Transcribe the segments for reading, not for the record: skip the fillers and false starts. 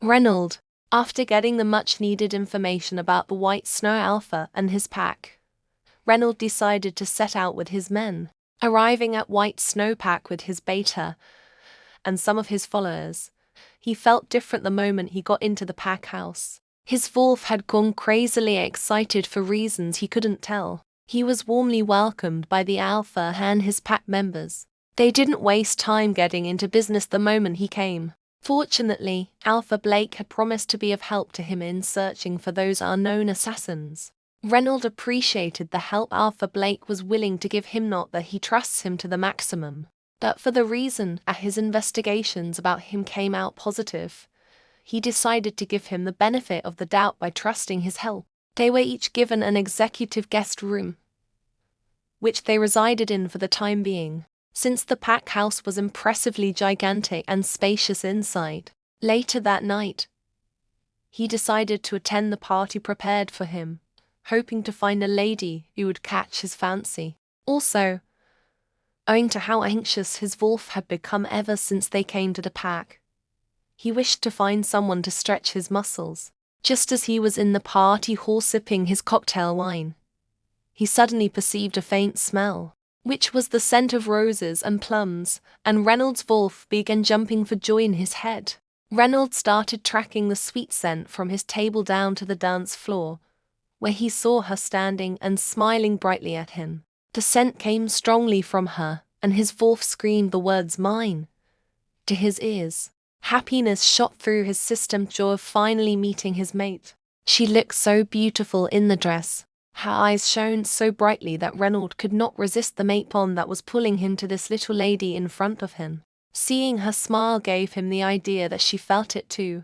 Reynold, after getting the much-needed information about the White Snow Alpha and his pack, Reynold decided to set out with his men. Arriving at White Snow Pack with his beta and some of his followers, he felt different the moment he got into the pack house. His wolf had gone crazily excited for reasons he couldn't tell. He was warmly welcomed by the Alpha and his pack members. They didn't waste time getting into business the moment he came. Fortunately, Alpha Blake had promised to be of help to him in searching for those unknown assassins. Reynold appreciated the help Alpha Blake was willing to give him, not that he trusts him to the maximum, but for the reason that his investigations about him came out positive. He decided to give him the benefit of the doubt by trusting his help. They were each given an executive guest room, which they resided in for the time being, since the pack house was impressively gigantic and spacious inside. Later that night, he decided to attend the party prepared for him, hoping to find a lady who would catch his fancy. Also, owing to how anxious his wolf had become ever since they came to the pack, he wished to find someone to stretch his muscles. Just as he was in the party hall sipping his cocktail wine, he suddenly perceived a faint smell, which was the scent of roses and plums, and Reynold's wolf began jumping for joy in his head. Reynold started tracking the sweet scent from his table down to the dance floor, where he saw her standing and smiling brightly at him. The scent came strongly from her, and his wolf screamed the words "mine" to his ears. Happiness shot through his system, joy of finally meeting his mate. She looked so beautiful in the dress. Her eyes shone so brightly that Reynold could not resist the mate bond that was pulling him to this little lady in front of him. Seeing her smile gave him the idea that she felt it too.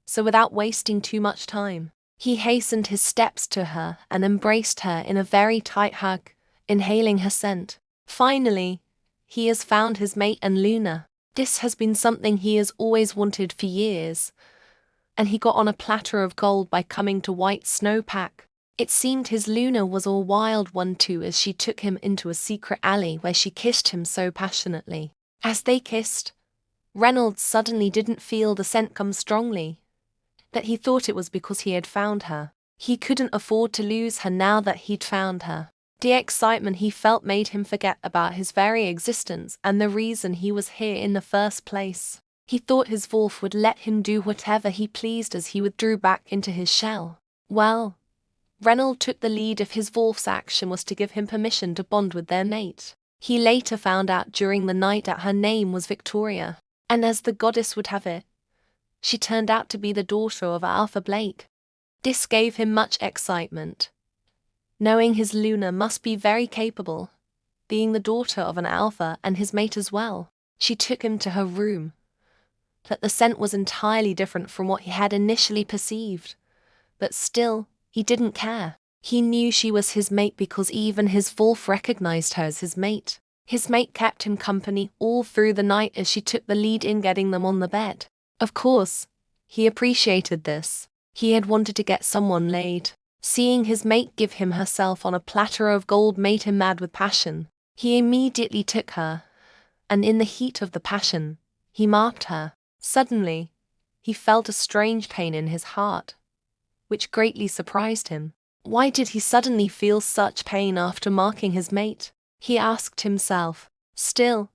So without wasting too much time, he hastened his steps to her and embraced her in a very tight hug, inhaling her scent. Finally, he has found his mate and Luna. This has been something he has always wanted for years, and he got on a platter of gold by coming to White Snow Pack. It seemed his Luna was a wild one too, as she took him into a secret alley where she kissed him so passionately. As they kissed, Reynold suddenly didn't feel the scent come strongly, that he thought it was because he had found her. He couldn't afford to lose her now that he'd found her. The excitement he felt made him forget about his very existence and the reason he was here in the first place. He thought his wolf would let him do whatever he pleased as he withdrew back into his shell. Well, Reynold took the lead if his wolf's action was to give him permission to bond with their mate. He later found out during the night that her name was Victoria, and as the goddess would have it, she turned out to be the daughter of Alpha Blake. This gave him much excitement, knowing his Luna must be very capable, being the daughter of an Alpha and his mate as well. She took him to her room. That the scent was entirely different from what he had initially perceived, but still, he didn't care. He knew she was his mate because even his wolf recognized her as his mate. His mate kept him company all through the night as she took the lead in getting them on the bed. Of course, he appreciated this. He had wanted to get someone laid. Seeing his mate give him herself on a platter of gold made him mad with passion. He immediately took her, and in the heat of the passion, he marked her. Suddenly, he felt a strange pain in his heart, which greatly surprised him. Why did he suddenly feel such pain after marking his mate? He asked himself. Still,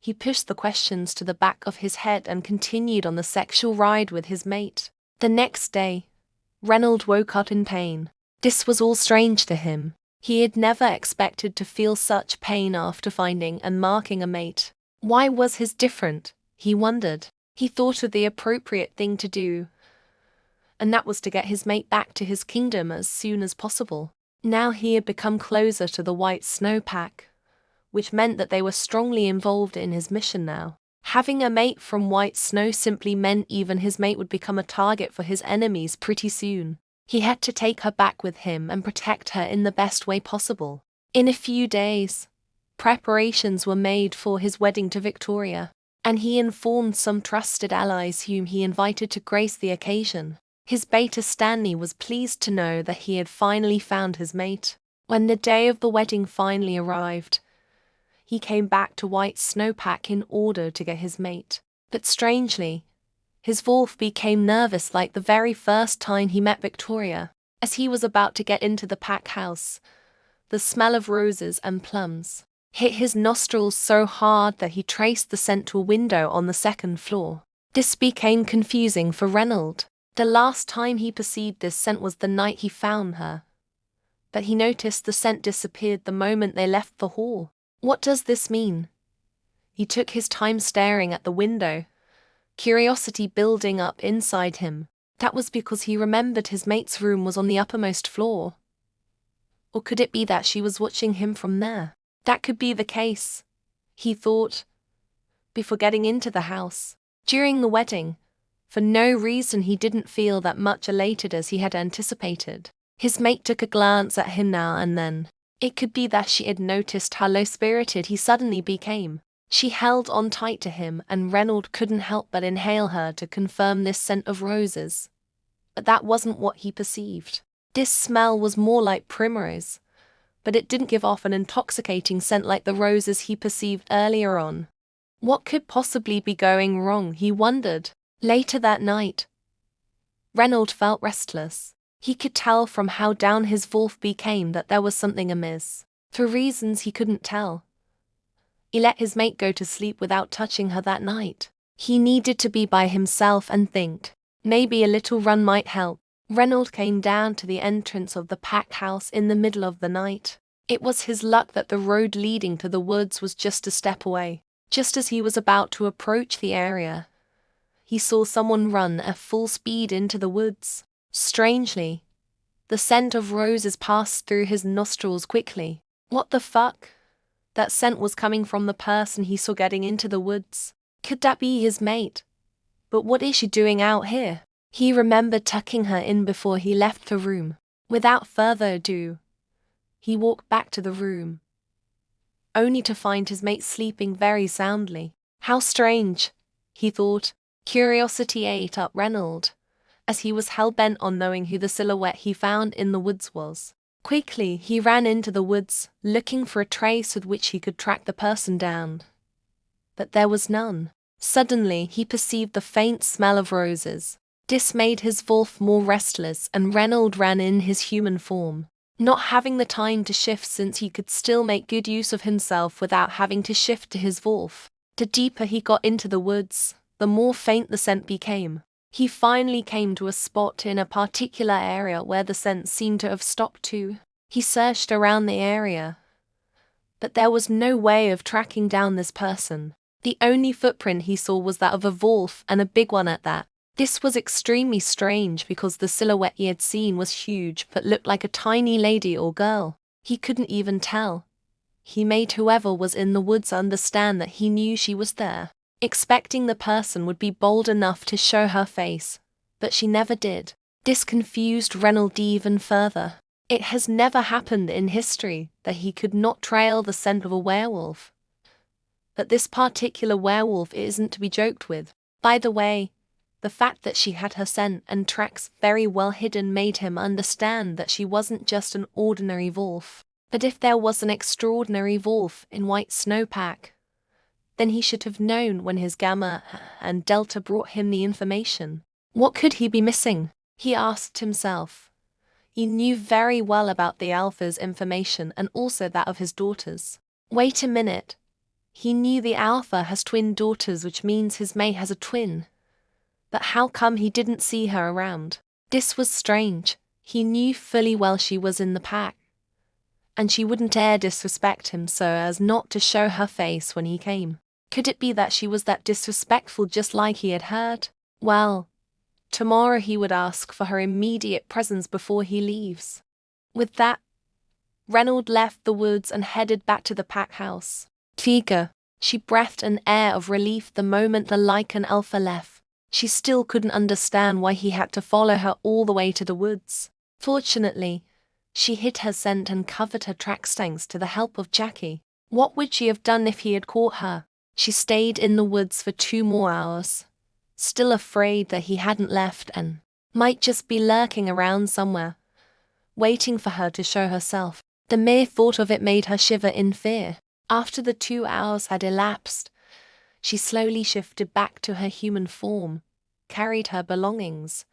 he pushed the questions to the back of his head and continued on the sexual ride with his mate. The next day, Reynold woke up in pain. This was all strange to him. He had never expected to feel such pain after finding and marking a mate. Why was his different? He wondered. He thought of the appropriate thing to do, and that was to get his mate back to his kingdom as soon as possible. Now he had become closer to the White Snow Pack, which meant that they were strongly involved in his mission now. Having a mate from White Snow simply meant even his mate would become a target for his enemies pretty soon. He had to take her back with him and protect her in the best way possible. In a few days, preparations were made for his wedding to Victoria, and he informed some trusted allies whom he invited to grace the occasion. His beta Stanley was pleased to know that he had finally found his mate. When the day of the wedding finally arrived, he came back to White Snow Pack in order to get his mate. But strangely, His wolf became nervous like the very first time he met Victoria. As he was about to get into the pack house, the smell of roses and plums hit his nostrils so hard that he traced the scent to a window on the second floor. This became confusing for Reynold. The last time he perceived this scent was the night he found her. But he noticed the scent disappeared the moment they left the hall. What does this mean? He took his time staring at the window, curiosity building up inside him. That was because he remembered his mate's room was on the uppermost floor. Or could it be that she was watching him from there? That could be the case, he thought, before getting into the house. During the wedding, for no reason he didn't feel that much elated as he had anticipated. His mate took a glance at him now and then. It could be that she had noticed how low-spirited he suddenly became. She held on tight to him, and Reynold couldn't help but inhale her to confirm this scent of roses. But that wasn't what he perceived. This smell was more like primrose, but it didn't give off an intoxicating scent like the roses he perceived earlier on. What could possibly be going wrong, he wondered. Later that night, Reynold felt restless. He could tell from how down his wolf became that there was something amiss. For reasons he couldn't tell, he let his mate go to sleep without touching her that night. He needed to be by himself and think. Maybe a little run might help. Reynold came down to the entrance of the pack house in the middle of the night. It was his luck that the road leading to the woods was just a step away. Just as he was about to approach the area, he saw someone run at full speed into the woods. Strangely, the scent of roses passed through his nostrils quickly. What the fuck? That scent was coming from the person he saw getting into the woods. Could that be his mate? But what is she doing out here? He remembered tucking her in before he left the room. Without further ado, he walked back to the room, only to find his mate sleeping very soundly. How strange, he thought. Curiosity ate up Reynold, as he was hell-bent on knowing who the silhouette he found in the woods was. Quickly, he ran into the woods, looking for a trace with which he could track the person down. But there was none. Suddenly, he perceived the faint smell of roses. This made his wolf more restless, and Reynold ran in his human form, not having the time to shift since he could still make good use of himself without having to shift to his wolf. The deeper he got into the woods, the more faint the scent became. He finally came to a spot in a particular area where the scent seemed to have stopped too. He searched around the area, but there was no way of tracking down this person. The only footprint he saw was that of a wolf, and a big one at that. This was extremely strange because the silhouette he had seen was huge but looked like a tiny lady or girl. He couldn't even tell. He made whoever was in the woods understand that he knew she was there, expecting the person would be bold enough to show her face, but she never did. This confused Reynold even further. It has never happened in history that he could not trail the scent of a werewolf. But this particular werewolf isn't to be joked with. By the way, the fact that she had her scent and tracks very well hidden made him understand that she wasn't just an ordinary wolf. But if there was an extraordinary wolf in White Snowpack, then he should have known when his Gamma and Delta brought him the information. What could he be missing? He asked himself. He knew very well about the Alpha's information and also that of his daughters. Wait a minute. He knew the Alpha has twin daughters, which means his mate has a twin. But how come he didn't see her around? This was strange. He knew fully well she was in the pack, and she wouldn't dare disrespect him so as not to show her face when he came. Could it be that she was that disrespectful just like he had heard? Well, tomorrow he would ask for her immediate presence before he leaves. With that, Reynold left the woods and headed back to the pack house. Tiga, she breathed an air of relief the moment the Lycan Alpha left. She still couldn't understand why he had to follow her all the way to the woods. Fortunately, she hid her scent and covered her tracks thanks to the help of Jackie. What would she have done if he had caught her? She stayed in the woods for 2 more hours, still afraid that he hadn't left and might just be lurking around somewhere, waiting for her to show herself. The mere thought of it made her shiver in fear. After the 2 hours had elapsed, she slowly shifted back to her human form, carried her belongings,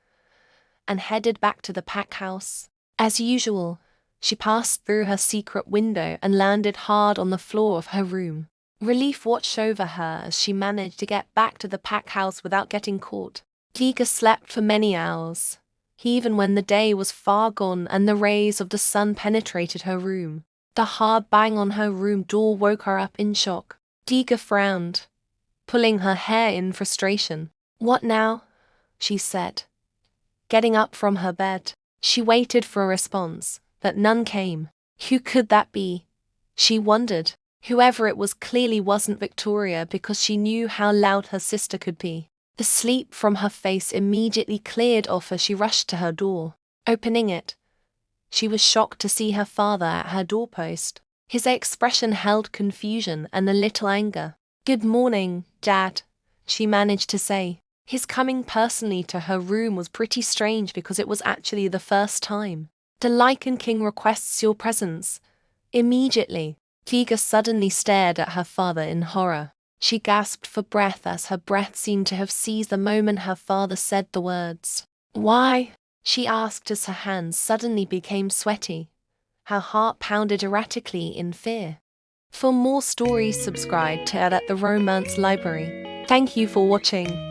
and headed back to the pack house. As usual, she passed through her secret window and landed hard on the floor of her room. Relief watched over her as she managed to get back to the pack house without getting caught. Tiga slept for many hours, even when the day was far gone and the rays of the sun penetrated her room. The hard bang on her room door woke her up in shock. Tiga frowned, pulling her hair in frustration. "What now?" she said, getting up from her bed. She waited for a response, but none came. Who could that be? She wondered. Whoever it was clearly wasn't Victoria, because she knew how loud her sister could be. The sleep from her face immediately cleared off as she rushed to her door. Opening it, she was shocked to see her father at her doorpost. His expression held confusion and a little anger. "Good morning, Dad," she managed to say. His coming personally to her room was pretty strange because it was actually the first time. "The Lycan King requests your presence immediately." Tiga suddenly stared at her father in horror. She gasped for breath as her breath seemed to have seized the moment her father said the words. "Why?" she asked as her hands suddenly became sweaty. Her heart pounded erratically in fear. For more stories, subscribe to the Romance Library. Thank you for watching.